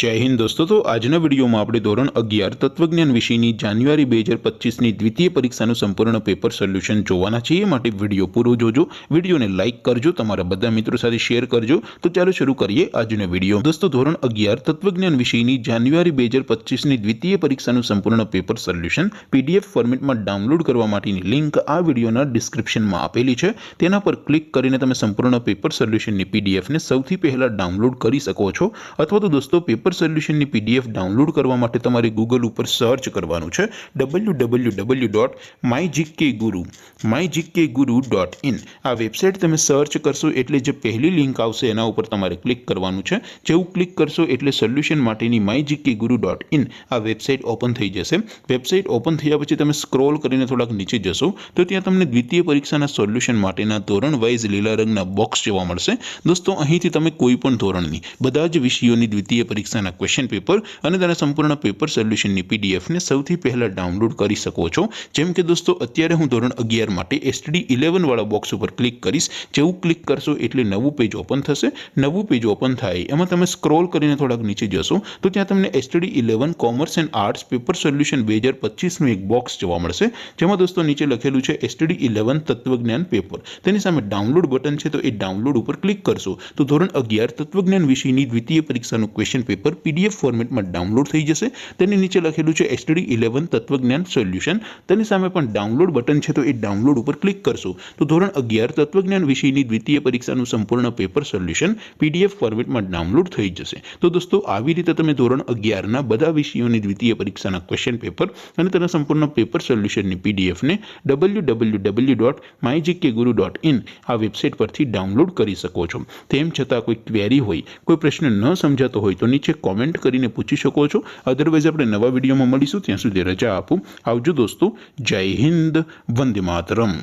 जय हिंद दोस्तों। तो आजना वीडियो में આપણે ધોરણ 11 તત્વજ્ઞાન વિષયની જાન્યુઆરી 2025ની દ્વિતીય પરીક્ષાનું સંપૂર્ણ પેપર સોલ્યુશન જોવાના છે। એ માટે વિડિયો પૂરો જોજો, વિડિયોને લાઈક કરજો, તમારા બધા મિત્રો સાથે શેર કરજો। તો ચાલો શરૂ કરીએ આજનો વિડિયો। દોસ્તો ધોરણ 11 તત્વજ્ઞાન વિષયની જાન્યુઆરી 2025ની દ્વિતીય પરીક્ષાનું સંપૂર્ણ પેપર સોલ્યુશન પીડીએફ ફોર્મેટમાં ડાઉનલોડ કરવા માટેની લિંક આ વિડિયોના ડિસ્ક્રિપ્શનમાં આપેલી છે। તેના પર ક્લિક કરીને તમે સંપૂર્ણ પેપર સોલ્યુશનની પીડીએફને સૌથી પહેલા ડાઉનલોડ કરી શકો છો। અથવા તો दोस्तों पेपर सोल्यूशन की पीडीएफ डाउनलॉड करवा माटे तमारे गूगल पर सर्च करवानुं छे www.mygkguru.in। आ वेबसाइट तमे सर्च करशो एटले जे पहली लिंक आवशे एना उपर तमारे क्लिक करवानुं छे। जेवुं क्लिक करशो एटले सोल्यूशन माटेनी mygkguru.in आ वेबसाइट ओपन थई जशे। वेबसाइट ओपन थया पछी तमे स्क्रॉल करीने थोड़ाक नीचे जशो तो त्यां तमने द्वितीय परीक्षाना सोल्यूशन माटेना धोरण वाइज लीला रंगना बॉक्स जोवा मळशे। दोस्तों અહીંથી તમે કોઈ પણ ધોરણની બધા જ વિષયોની દ્વિતીય પરીક્ષાના ક્વેશ્ચન પેપર અને તેના સંપૂર્ણ પેપર સોલ્યુશનની પીડીએફ ને સૌથી પહેલા ડાઉનલોડ કરી શકો છો। જેમ કે દોસ્તો અત્યારે હું ધોરણ 11 માટે STD 11 વાળા બોક્સ ઉપર ક્લિક કરીશ। જેવું ક્લિક કરશો એટલે નવું પેજ ઓપન થશે। નવું પેજ ઓપન થાય એમાં તમે સ્ક્રોલ કરીને થોડાક નીચે જશો તો ત્યાં તમને STD 11 commerce and arts paper solution 2025 નું એક બોક્સ જોવા મળશે। જેમાં દોસ્તો નીચે લખેલું છે STD 11 તત્વજ્ઞાન પેપર। તેની સામે ડાઉનલોડ બટન છે તો એ ડાઉનલોડ ઉપર ક્લિક કરશો તો ધોરણ 11 તત્વજ્ઞાન વિષયની દ્વિતીય પરીક્ષાનું ક્વેશ્ચન पेपर पीडीएफ फॉर्मेट में डाउनलॉड थई जशे। तेनी नीचे लखेलुं छे STD 11 तत्वज्ञान सोल्यूशन। तेनी सामे पण डाउनलॉड बटन छे तो ए डाउनलॉड पर क्लिक करशो तो धोरण 11 तत्वज्ञान विषयनी द्वितीय परीक्षानुं संपूर्ण पेपर सोल्यूशन पीडीएफ फॉर्मेट में डाउनलॉड थई जशे। तो दोस्तों આવી રીતે તમે ધોરણ 11 ના બધા વિષયોની દ્વિતીય પરીક્ષાના ક્વેશ્ચન પેપર અને તેના સંપૂર્ણ પેપર સોલ્યુશનની પીડીએફ ને www.mygkguru.in આ વેબસાઇટ પરથી ડાઉનલોડ કરી શકો છો। તેમ છતાં કોઈ ક્વેરી હોય, કોઈ પ્રશ્ન ન સમજાતો હોય તો નીચે कॉमेंट करीने पूछी शको छो। अदरवाइज आपणे नवा विडियो में मळीशुं, त्यां सुधी रजा आपो। आवजो दोस्तों। जय हिंद, वंदे मातरम।